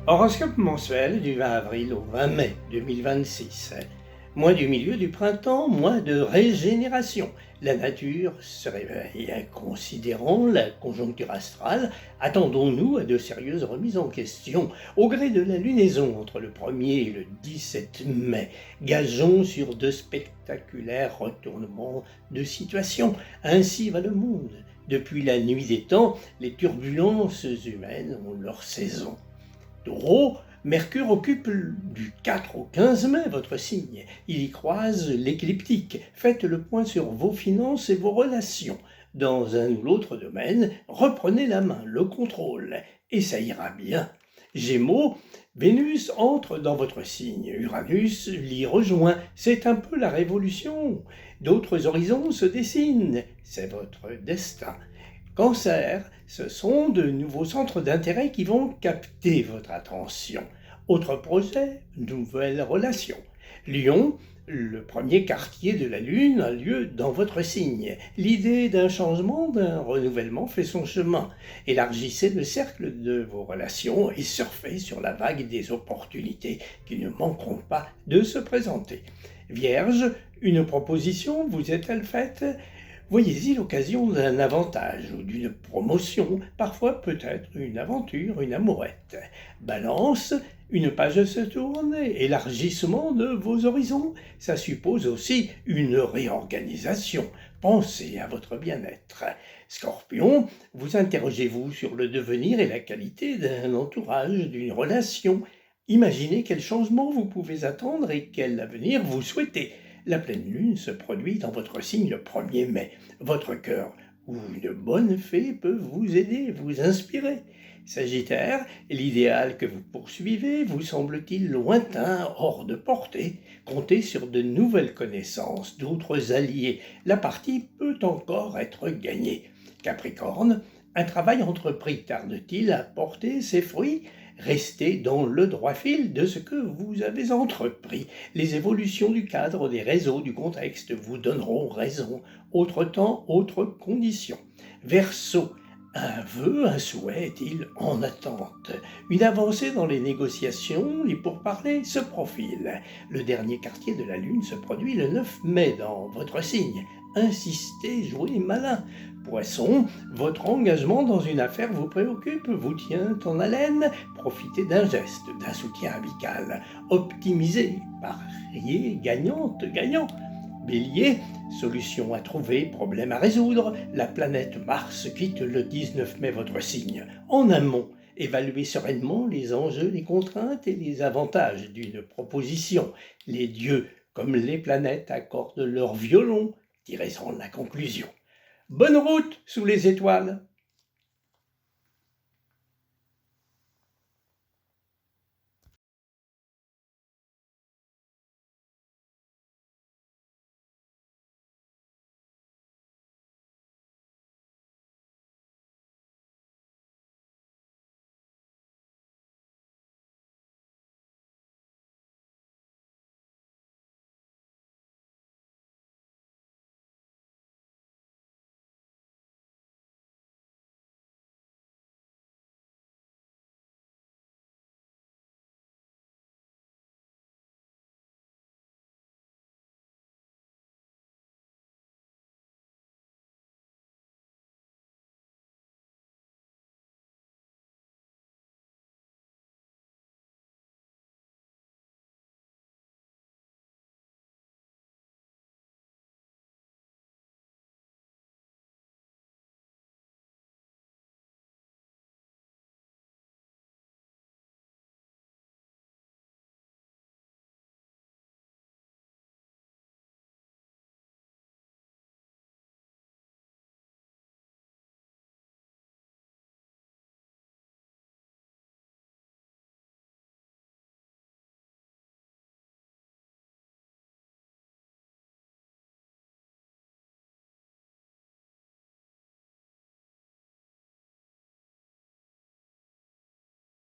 Horoscope mensuel du 20 avril au 20 mai 2026. Mois du milieu du printemps, mois de régénération. La nature se réveille. Considérant la conjoncture astrale, attendons-nous à de sérieuses remises en question. Au gré de la lunaison entre le 1er et le 17 mai, gageons sur de spectaculaires retournements de situation. Ainsi va le monde. Depuis la nuit des temps, les turbulences humaines ont leur saison. Taureau, Mercure occupe du 4 au 15 mai votre signe. Il y croise l'écliptique. Faites le point sur vos finances et vos relations. Dans un ou l'autre domaine, reprenez la main, le contrôle, et ça ira bien. Gémeaux, Vénus entre dans votre signe. Uranus l'y rejoint. C'est un peu la révolution. D'autres horizons se dessinent. C'est votre destin. Cancer, ce sont de nouveaux centres d'intérêt qui vont capter votre attention. Autre projet, nouvelles relations. Lion, le premier quartier de la Lune a lieu dans votre signe. L'idée d'un changement, d'un renouvellement fait son chemin. Élargissez le cercle de vos relations et surfez sur la vague des opportunités qui ne manqueront pas de se présenter. Vierge, une proposition vous est-elle faite ? Voyez-y l'occasion d'un avantage ou d'une promotion, parfois peut-être une aventure, une amourette. Balance, une page se tourne, élargissement de vos horizons, ça suppose aussi une réorganisation. Pensez à votre bien-être. Scorpion, vous interrogez-vous sur le devenir et la qualité d'un entourage, d'une relation. Imaginez quel changement vous pouvez attendre et quel avenir vous souhaitez. La pleine lune se produit dans votre signe le 1er mai. Votre cœur ou une bonne fée peut vous aider, vous inspirer. Sagittaire, l'idéal que vous poursuivez vous semble-t-il lointain, hors de portée. Comptez sur de nouvelles connaissances, d'autres alliés. La partie peut encore être gagnée. Capricorne, un travail entrepris tarde-t-il à porter ses fruits ? Restez dans le droit fil de ce que vous avez entrepris. Les évolutions du cadre, des réseaux, du contexte vous donneront raison. Autre temps, autres conditions. Verseau, un vœu, un souhait est-il en attente? Une avancée dans les négociations, les pourparlers se profilent. Le dernier quartier de la Lune se produit le 9 mai dans votre signe. Insistez, jouez malin. Poisson, votre engagement dans une affaire vous préoccupe, vous tient en haleine. Profitez d'un geste, d'un soutien amical. Optimisez, pariez gagnant. Bélier, solution à trouver, problème à résoudre. La planète Mars quitte le 19 mai votre signe. En amont, évaluez sereinement les enjeux, les contraintes et les avantages d'une proposition. Les dieux, comme les planètes, accordent leur violon. Tirez-en la conclusion. Bonne route sous les étoiles!